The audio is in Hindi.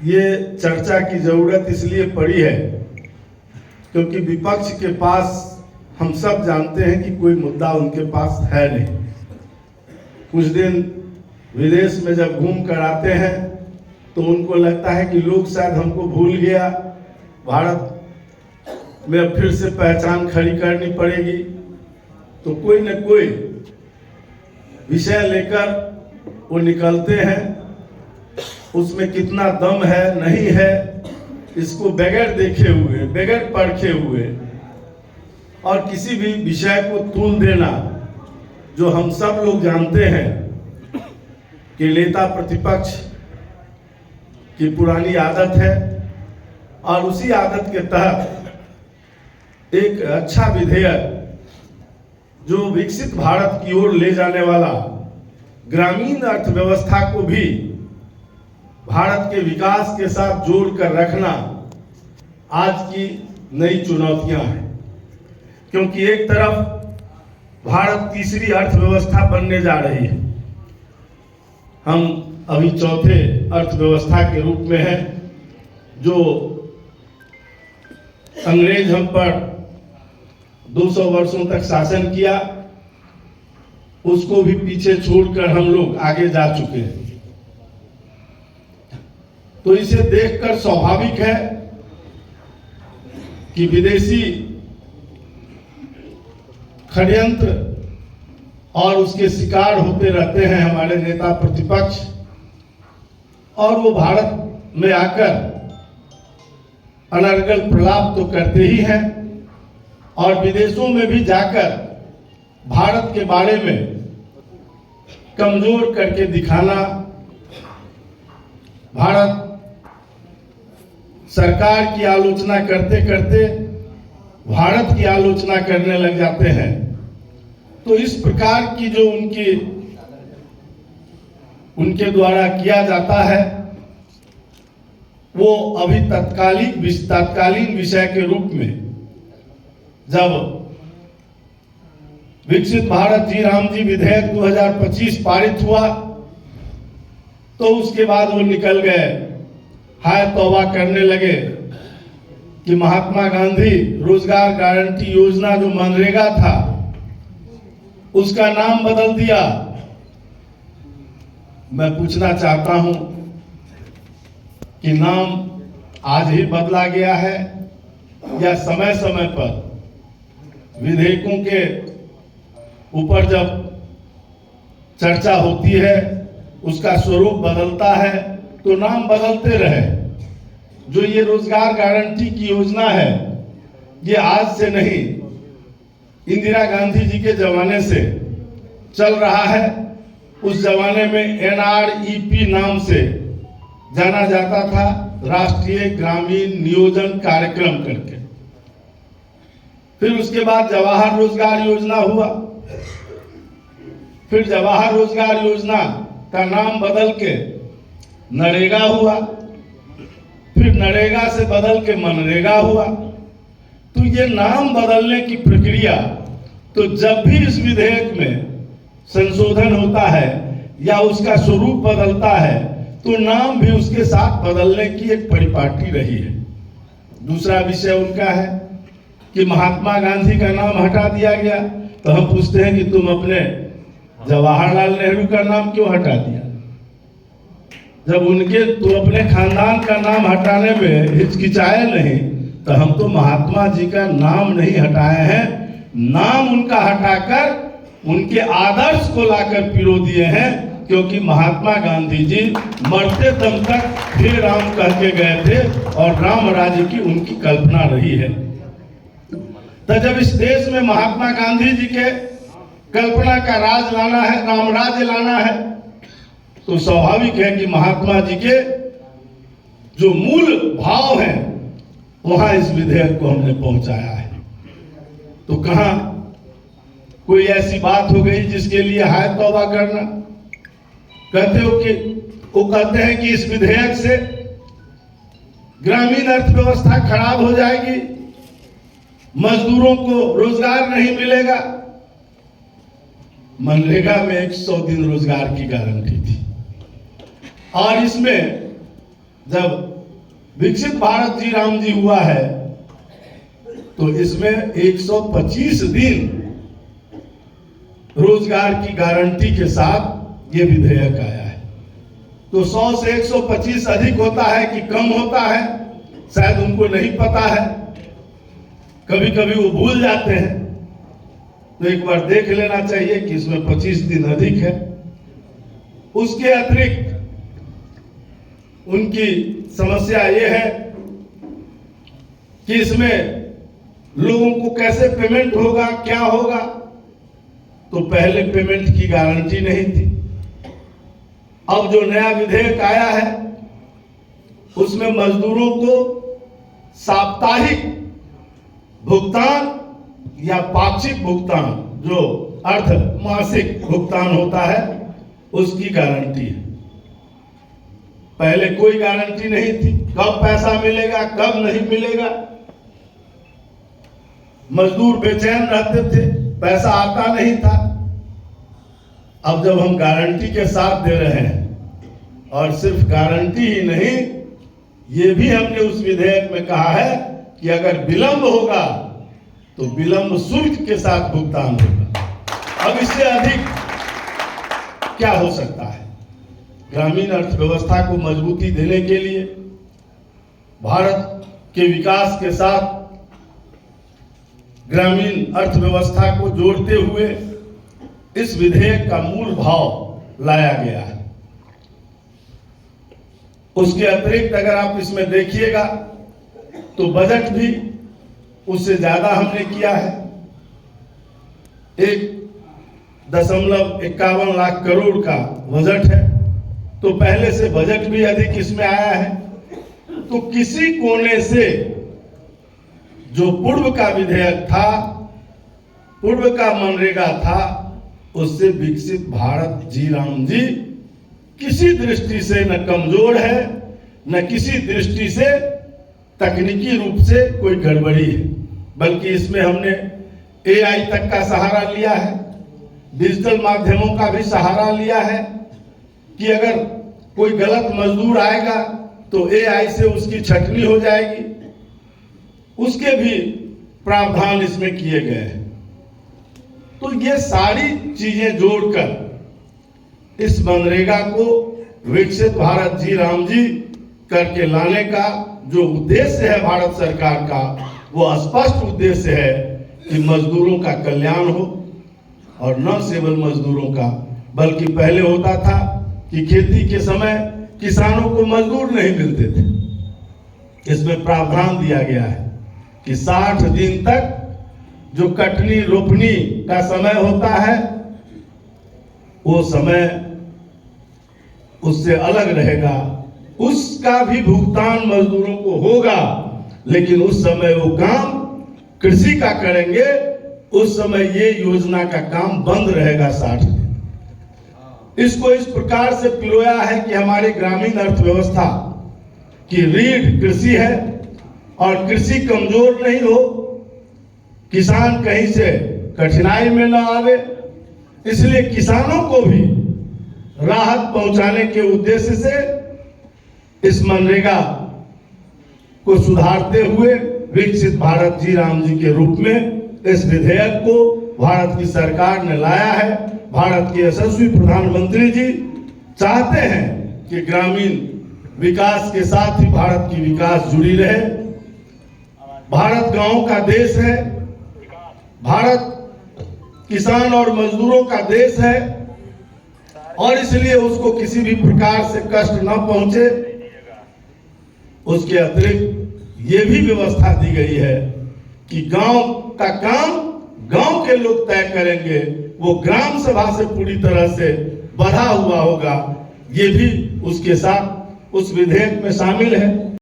ये चर्चा की जरूरत इसलिए पड़ी है क्योंकि विपक्ष के पास हम सब जानते हैं कि कोई मुद्दा उनके पास है नहीं। कुछ दिन विदेश में जब घूम कर आते हैं तो उनको लगता है कि लोग शायद हमको भूल गया, भारत में अब फिर से पहचान खड़ी करनी पड़ेगी। तो कोई न कोई विषय लेकर वो निकलते हैं, उसमें कितना दम है नहीं है इसको बगैर देखे हुए, बगैर परखे हुए और किसी भी विषय को तूल देना, जो हम सब लोग जानते हैं कि नेता प्रतिपक्ष की पुरानी आदत है। और उसी आदत के तहत एक अच्छा विधेयक जो विकसित भारत की ओर ले जाने वाला, ग्रामीण अर्थव्यवस्था को भी भारत के विकास के साथ जोड़कर रखना आज की नई चुनौतियां हैं। क्योंकि एक तरफ भारत तीसरी अर्थव्यवस्था बनने जा रही है, हम अभी चौथे अर्थव्यवस्था के रूप में हैं। जो अंग्रेज हम पर 200 वर्षों तक शासन किया, उसको भी पीछे छोड़कर हम लोग आगे जा चुके हैं। तो इसे देखकर स्वाभाविक है कि विदेशी षड्यंत्र और उसके शिकार होते रहते हैं हमारे नेता प्रतिपक्ष, और वो भारत में आकर अनर्गल प्रलाप तो करते ही हैं और विदेशों में भी जाकर भारत के बारे में कमजोर करके दिखाना, भारत सरकार की आलोचना करते करते भारत की आलोचना करने लग जाते हैं। तो इस प्रकार की जो उनके द्वारा किया जाता है वो अभी तत्कालीन विषय के रूप में जब विकसित भारत जी राम जी विधेयक 2025 पारित हुआ तो उसके बाद वो निकल गए, हाय तौबा करने लगे कि महात्मा गांधी रोजगार गारंटी योजना जो मनरेगा था उसका नाम बदल दिया। मैं पूछना चाहता हूं कि नाम आज ही बदला गया है या समय समय पर विधेयकों के ऊपर जब चर्चा होती है उसका स्वरूप बदलता है तो नाम बदलते रहे। जो ये रोजगार गारंटी की योजना है ये आज से नहीं, इंदिरा गांधी जी के जमाने से चल रहा है। उस जमाने में NREP नाम से जाना जाता था, राष्ट्रीय ग्रामीण नियोजन कार्यक्रम करके। फिर उसके बाद जवाहर रोजगार योजना हुआ, फिर जवाहर रोजगार योजना का नाम बदल के नरेगा हुआ, फिर नरेगा से बदल के मनरेगा हुआ। तो ये नाम बदलने की प्रक्रिया, तो जब भी इस विधेयक में संशोधन होता है या उसका स्वरूप बदलता है तो नाम भी उसके साथ बदलने की एक परिपाटी रही है। दूसरा विषय उनका है कि महात्मा गांधी का नाम हटा दिया गया, तो हम पूछते हैं कि तुम अपने जवाहरलाल नेहरू का नाम क्यों हटा दिया? जब उनके तो अपने खानदान का नाम हटाने में हिचकिचाए नहीं, तो हम तो महात्मा जी का नाम नहीं हटाए हैं, नाम उनका हटाकर उनके आदर्श को लाकर पिरो दिए हैं। क्योंकि महात्मा गांधी जी मरते दम तक हे राम कह के गए थे और राम राज्य की उनकी कल्पना रही है। तो जब इस देश में महात्मा गांधी जी के कल्पना का राज लाना है, राम राज्य लाना है, तो स्वाभाविक है कि महात्मा जी के जो मूल भाव हैं वहां इस विधेयक को हमने पहुंचाया है। तो कहां कोई ऐसी बात हो गई जिसके लिए हाय तौबा करना? कहते हैं कि इस विधेयक से ग्रामीण अर्थव्यवस्था खराब हो जाएगी, मजदूरों को रोजगार नहीं मिलेगा। मनरेगा में 100 दिन रोजगार की गारंटी थी और इसमें जब विकसित भारत जी राम जी हुआ है तो इसमें 125 दिन रोजगार की गारंटी के साथ ये विधेयक आया है। तो 100 से 125 अधिक होता है कि कम होता है, शायद उनको नहीं पता है, कभी कभी वो भूल जाते हैं। तो एक बार देख लेना चाहिए कि इसमें 25 दिन अधिक है। उसके अतिरिक्त उनकी समस्या ये है कि इसमें लोगों को कैसे पेमेंट होगा, क्या होगा। तो पहले पेमेंट की गारंटी नहीं थी। अब जो नया विधेयक आया है उसमें मजदूरों को साप्ताहिक भुगतान या पाक्षिक भुगतान, जो अर्ध मासिक भुगतान होता है, उसकी गारंटी है। पहले कोई गारंटी नहीं थी, कब पैसा मिलेगा कब नहीं मिलेगा। मजदूर बेचैन रहते थे, पैसा आता नहीं था। अब जब हम गारंटी के साथ दे रहे हैं, और सिर्फ गारंटी ही नहीं, ये भी हमने उस विधेयक में कहा है कि अगर विलंब होगा तो विलंब शुल्क के साथ भुगतान होगा। अब इससे अधिक क्या हो सकता है। ग्रामीण अर्थव्यवस्था को मजबूती देने के लिए, भारत के विकास के साथ ग्रामीण अर्थव्यवस्था को जोड़ते हुए इस विधेयक का मूल भाव लाया गया है। उसके अतिरिक्त अगर आप इसमें देखिएगा तो बजट भी उससे ज्यादा हमने किया है। 1.51 लाख करोड़ का बजट है, तो पहले से बजट भी अधिक इसमें आया है। तो किसी कोने से जो पूर्व का विधेयक था, पूर्व का मनरेगा था, उससे विकसित भारत जी राम जी किसी दृष्टि से न कमजोर है, न किसी दृष्टि से तकनीकी रूप से कोई गड़बड़ी है। बल्कि इसमें हमने AI तक का सहारा लिया है, डिजिटल माध्यमों का भी सहारा लिया है कि अगर कोई गलत मजदूर आएगा तो AI से उसकी छटनी हो जाएगी। उसके भी प्रावधान इसमें किए गए हैं। तो ये सारी चीजें जोड़कर इस मनरेगा को विकसित भारत जी राम जी करके लाने का जो उद्देश्य है भारत सरकार का, वो स्पष्ट उद्देश्य है कि मजदूरों का कल्याण हो, और न केवल मजदूरों का, बल्कि पहले होता था कि खेती के समय किसानों को मजदूर नहीं मिलते थे। इसमें प्रावधान दिया गया है कि 60 दिन तक जो कटनी रोपनी का समय होता है, वो समय उससे अलग रहेगा। उसका भी भुगतान मजदूरों को होगा, लेकिन उस समय वो काम कृषि का करेंगे। उस समय ये योजना का काम बंद रहेगा 60 दिन। इसको इस प्रकार से पिरोया है कि हमारे ग्रामीण अर्थव्यवस्था की रीढ़ कृषि है, और कृषि कमजोर नहीं हो, किसान कहीं से कठिनाई में न आवे, इसलिए किसानों को भी राहत पहुंचाने के उद्देश्य से इस मनरेगा को सुधारते हुए विकसित भारत जी राम जी के रूप में इस विधेयक को भारत की सरकार ने लाया है। भारत के यशस्वी प्रधानमंत्री जी चाहते हैं कि ग्रामीण विकास के साथ ही भारत की विकास जुड़ी रहे। भारत गांव का देश है, भारत किसान और मजदूरों का देश है, और इसलिए उसको किसी भी प्रकार से कष्ट न पहुंचे। उसके अतिरिक्त ये भी व्यवस्था दी गई है कि गांव का काम गांव के लोग तय करेंगे, वो ग्राम सभा से पूरी तरह से बंधा हुआ होगा। ये भी उसके साथ उस विधेयक में शामिल है।